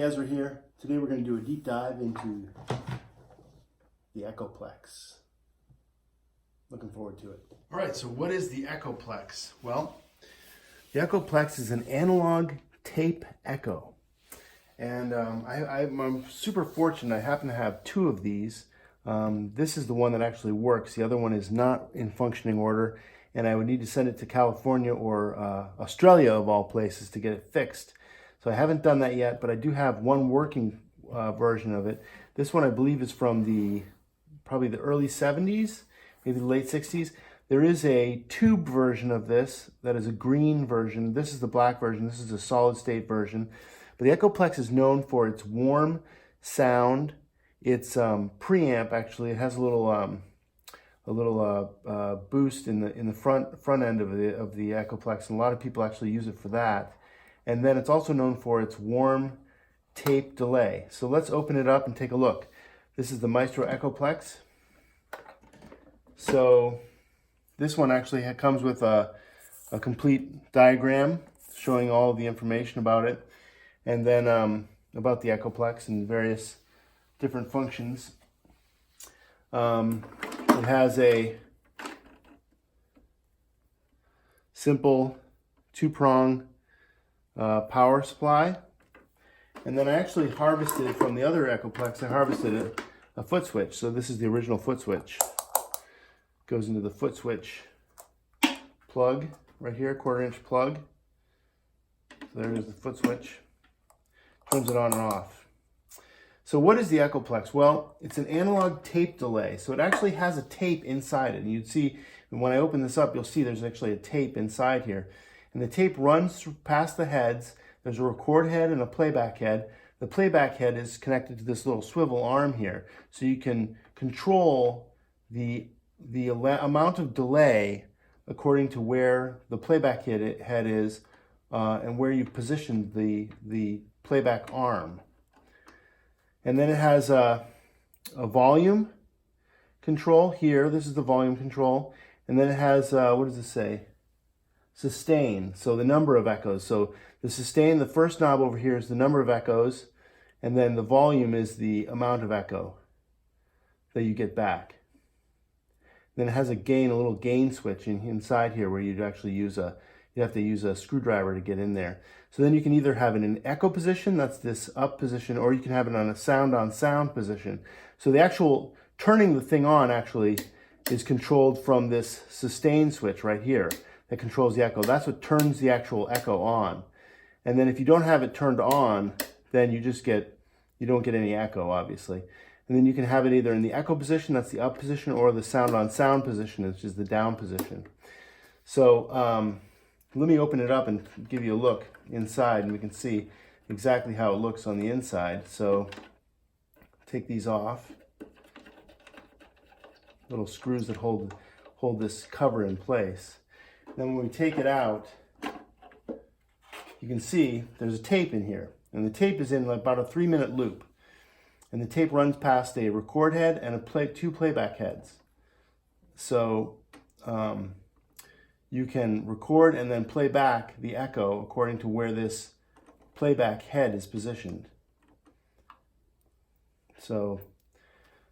everybody, Ezra here. Today we're going to do a deep dive into the Echoplex. Looking forward to it. All right, so what is the Echoplex? Well, the Echoplex is an analog tape echo. And I'm super fortunate. I happen to have two of these. This is the one that actually works. The other one is not in functioning order, and I would need to send it to California or Australia, of all places, to get it fixed. So I haven't done that yet, but I do have one working version of it. This one I believe is from probably the early 70s, maybe the late 60s. There is a tube version of this that is a green version. This is the black version. This is a solid state version. But the Echoplex is known for its warm sound. Its preamp, actually, it has a little boost in the front end of the Echoplex, and a lot of people actually use it for that. And then it's also known for its warm tape delay. So let's open it up and take a look. This is the Maestro Echoplex. So this one actually comes with a complete diagram showing all the information about it, and then about the Echoplex and various different functions. It has a simple two-prong power supply, and then I actually harvested from the other Echoplex. I harvested a foot switch. So this is the original foot switch. Goes into the foot switch plug right here, 1/4-inch plug. So there's the foot switch. Turns it on and off. So what is the Echoplex? Well, it's an analog tape delay. So it actually has a tape inside it. And you'd see, when I open this up, you'll see there's actually a tape inside here. And the tape runs past the heads. There's a record head and a playback head. The playback head is connected to this little swivel arm here. So you can control the amount of delay according to where the playback head is and where you've positioned the playback arm. And then it has a volume control here. This is the volume control. And then it has, what does it say? Sustain, so the number of echoes. So the sustain, the first knob over here is the number of echoes, and then the volume is the amount of echo that you get back. Then it has a little gain switch inside here where you'd actually you have to use a screwdriver to get in there. So then you can either have it in echo position, that's this up position, or you can have it on a sound position. So the actual turning the thing on actually is controlled from this sustain switch right here that controls the echo. That's what turns the actual echo on. And then if you don't have it turned on, then you don't get any echo, obviously. And then you can have it either in the echo position, that's the up position, or the sound position, which is the down position. So let me open it up and give you a look inside, and we can see exactly how it looks on the inside. So take these off. Little screws that hold this cover in place. Then when we take it out, you can see there's a tape in here. And the tape is in about a 3-minute loop. And the tape runs past a record head and two playback heads. So you can record and then play back the echo according to where this playback head is positioned. So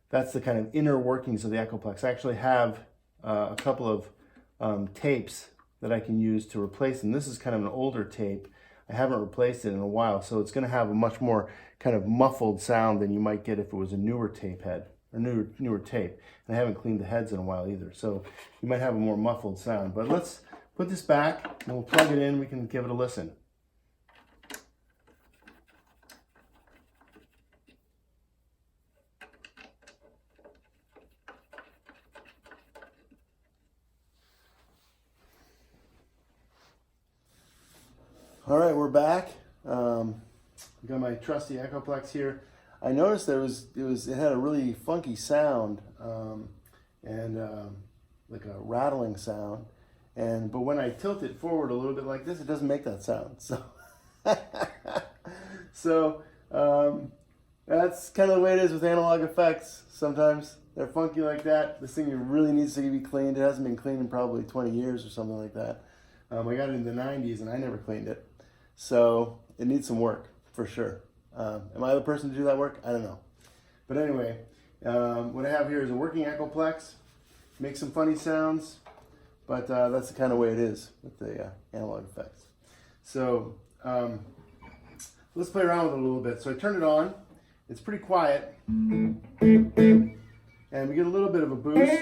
that's the kind of inner workings of the Echoplex. I actually have a couple of tapes that I can use to replace them. This is kind of an older tape. I haven't replaced it in a while, so it's going to have a much more kind of muffled sound than you might get if it was a newer tape head or newer tape. And I haven't cleaned the heads in a while either, so you might have a more muffled sound. But let's put this back and we'll plug it in. We can give it a listen. All right, we're back. We got my trusty Echoplex here. I noticed it had a really funky sound and like a rattling sound. But when I tilt it forward a little bit like this, it doesn't make that sound. So that's kind of the way it is with analog effects. Sometimes they're funky like that. This thing really needs to be cleaned. It hasn't been cleaned in probably 20 years or something like that. I got it in the 90s and I never cleaned it. So it needs some work for sure. Am I the person to do that work? I don't know. But anyway, what I have here is a working Echoplex. Makes some funny sounds, but that's the kind of way it is with the analog effects. So let's play around with it a little bit. So I turned it on. It's pretty quiet. And we get a little bit of a boost.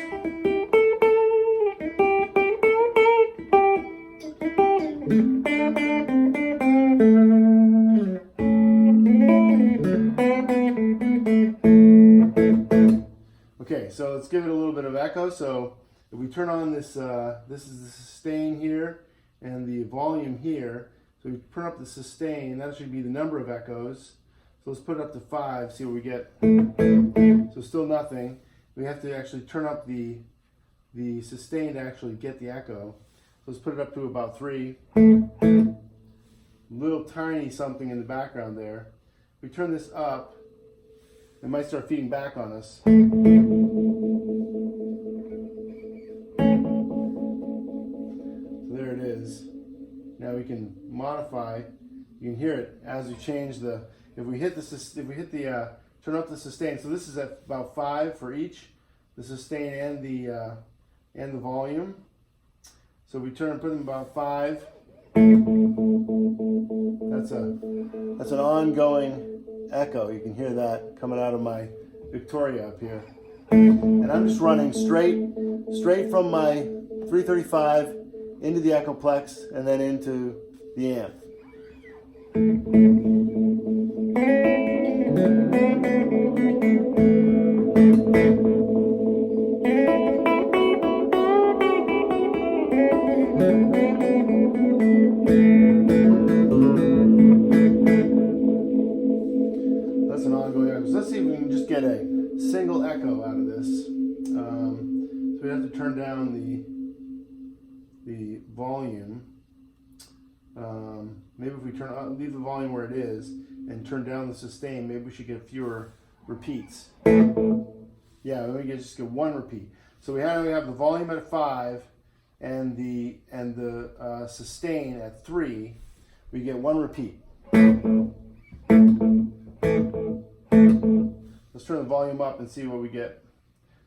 Okay, so let's give it a little bit of echo. So if we turn on this, this is the sustain here and the volume here. So we turn up the sustain, that should be the number of echoes. So let's put it up to 5, see what we get. So still nothing. We have to actually turn up the sustain to actually get the echo. So let's put it up to about 3. Little tiny something in the background there. If we turn this up, it might start feeding back on us. So there it is. Now we can modify. You can hear it as we change the. If we hit the turn up the sustain. So this is at about 5 for each, the sustain and the volume. So we put them about 5. That's an ongoing echo. You can hear that coming out of my Victoria up here. And I'm just running straight from my 335 into the Echoplex and then into the amp. That's an ongoing echo. So let's see if we can just get a single echo out of this. So we have to turn down the volume. Maybe if we leave the volume where it is and turn down the sustain, maybe we should get fewer repeats. Yeah, maybe just get 1 repeat. So we have the volume at 5 and the sustain at 3. We get 1 repeat. Let's turn the volume up and see what we get.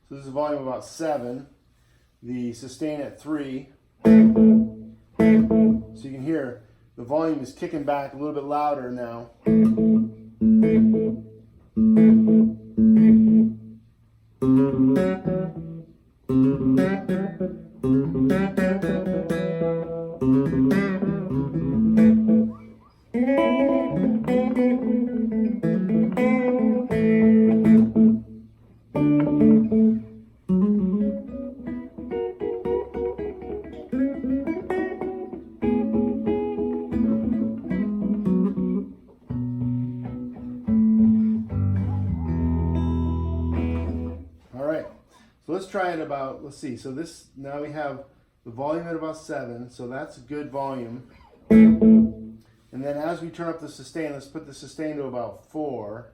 So this is a volume of about 7. The sustain at 3. So you can hear the volume is kicking back a little bit louder now. So let's try it about, let's see, so this, now we have the volume at about 7, so that's a good volume. And then as we turn up the sustain, let's put the sustain to about 4,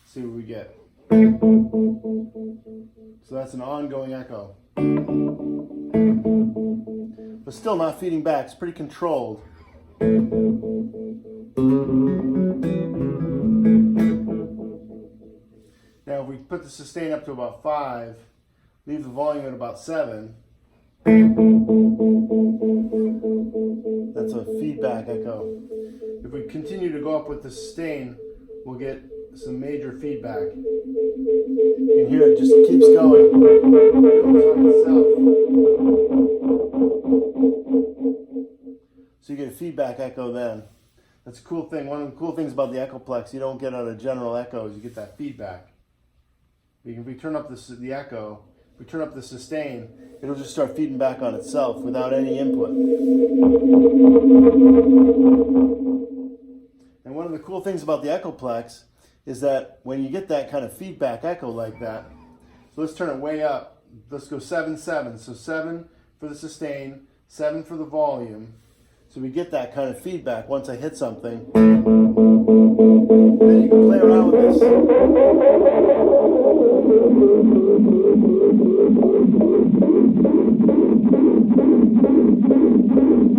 see what we get. So that's an ongoing echo. But still not feeding back, it's pretty controlled. Now if we put the sustain up to about 5, leave the volume at about 7, that's a feedback echo. If we continue to go up with the sustain, we'll get some major feedback. You can hear it just keeps going. It builds on itself. So you get a feedback echo then. That's a cool thing. One of the cool things about the Echoplex, you don't get out of general echoes, you get that feedback. If we turn up the echo, if we turn up the sustain, it'll just start feeding back on itself without any input. And one of the cool things about the Echoplex is that when you get that kind of feedback echo like that, so let's turn it way up. Let's go 7, 7. So 7 for the sustain, 7 for the volume. So we get that kind of feedback once I hit something. Then you can play around with this.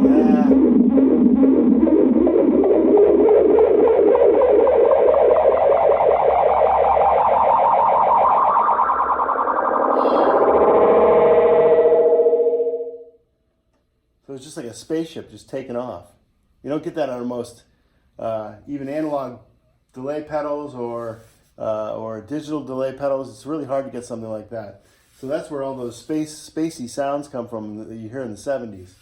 Yeah. So it's just like a spaceship just taking off. You don't get that on most even analog delay pedals or digital delay pedals. It's really hard to get something like that. So that's where all those spacey sounds come from that you hear in the 70s.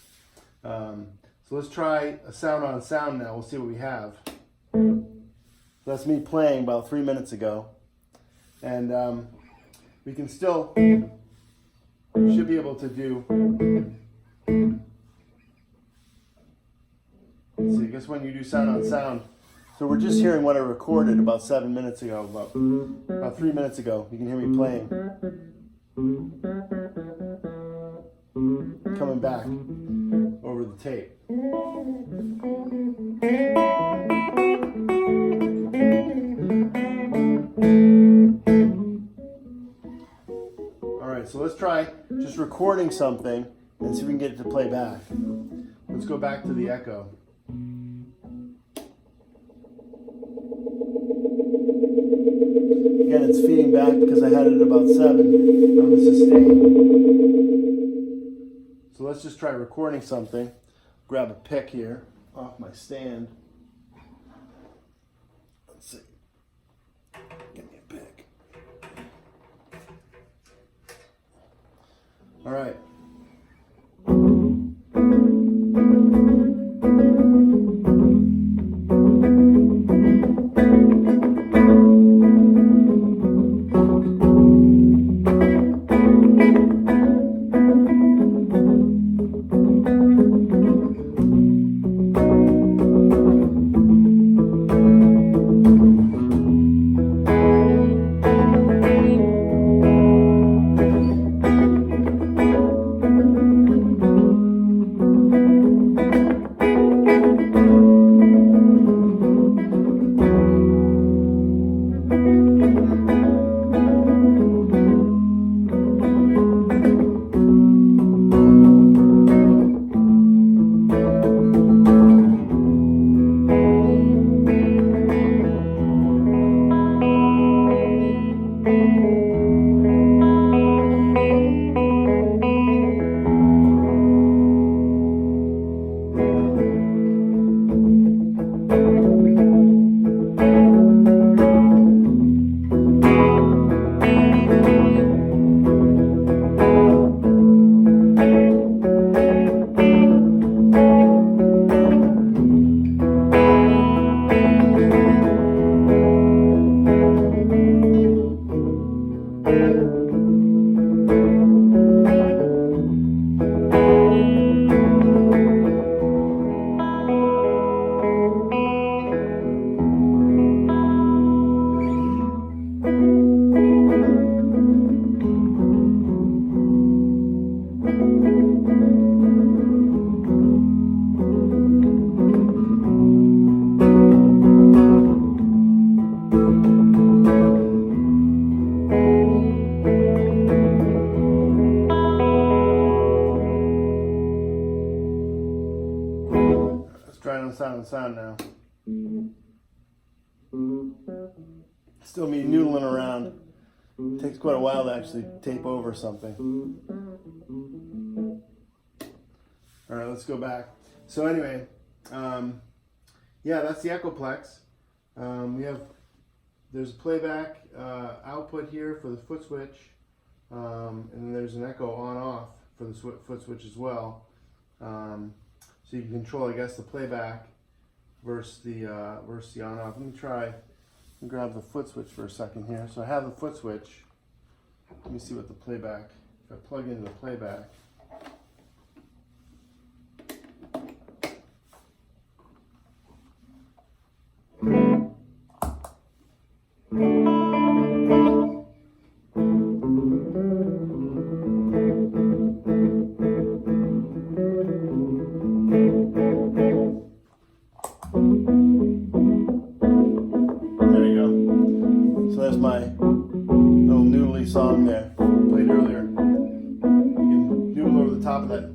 So let's try a sound on sound now. We'll see what we have. That's me playing about 3 minutes ago. And we can still, should be able to do, let's see, I guess when you do sound on sound, so we're just hearing what I recorded about 7 minutes ago, about 3 minutes ago. You can hear me playing. Coming back over the tape. Alright, so let's try just recording something and see if we can get it to play back. Let's go back to the echo. Again, it's feeding back because I had it at about 7 on the sustain. So let's just try recording something. Grab a pick here off my stand. Let's see. Give me a pick. All right. Sound now. Still me noodling around. It takes quite a while to actually tape over something. All right, let's go back. So anyway, yeah, that's the Echoplex. There's a playback output here for the foot switch, and then there's an echo on-off for the foot switch as well. So you can control, I guess, the playback versus the on-off. Let me try and grab the foot switch for a second here. So I have the foot switch. Let me see what the playback, if I plug into the playback. My little noodly song there, played earlier. You can noodle over the top of that.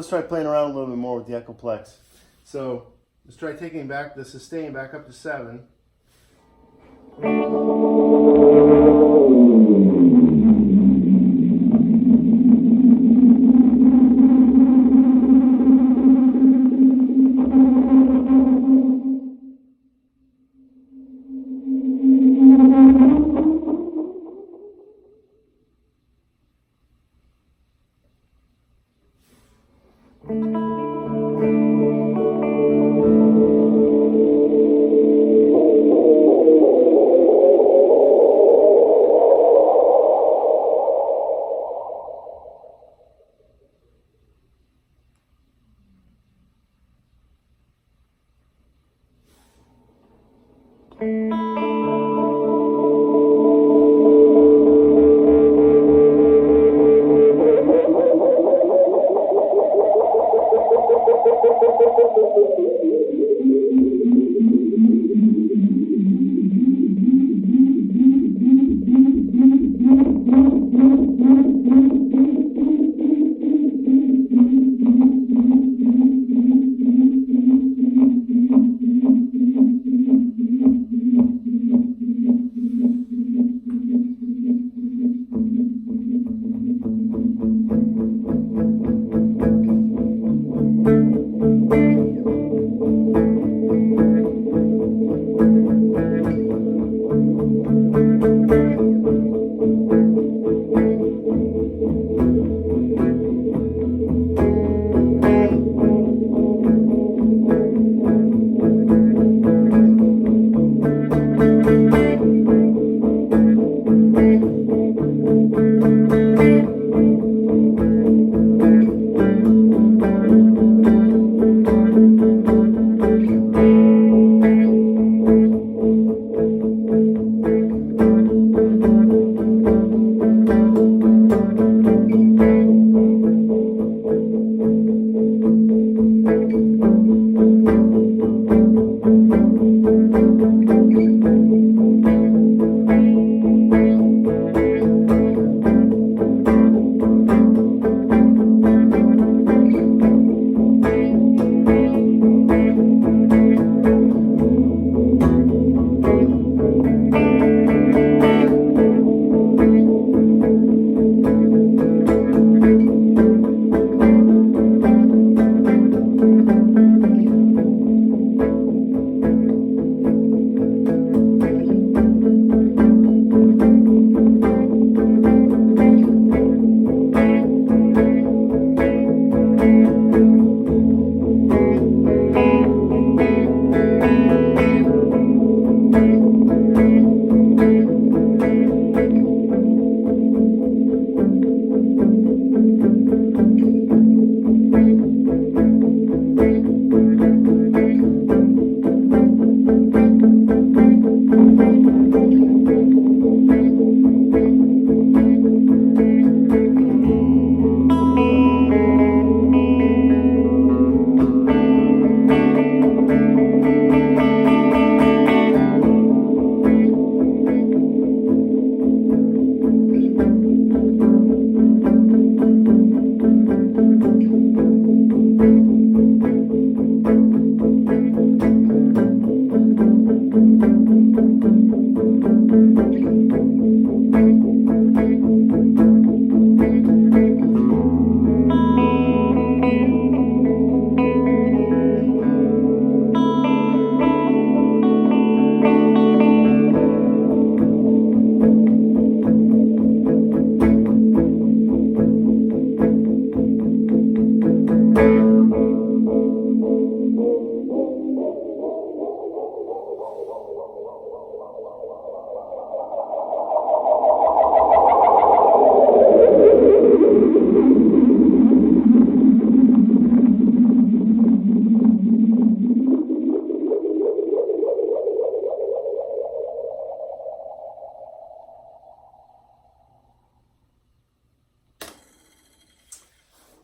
let's try playing around a little bit more with the Echoplex. So let's try taking back the sustain back up to 7.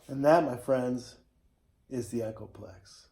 And that, my friends, is the Echoplex.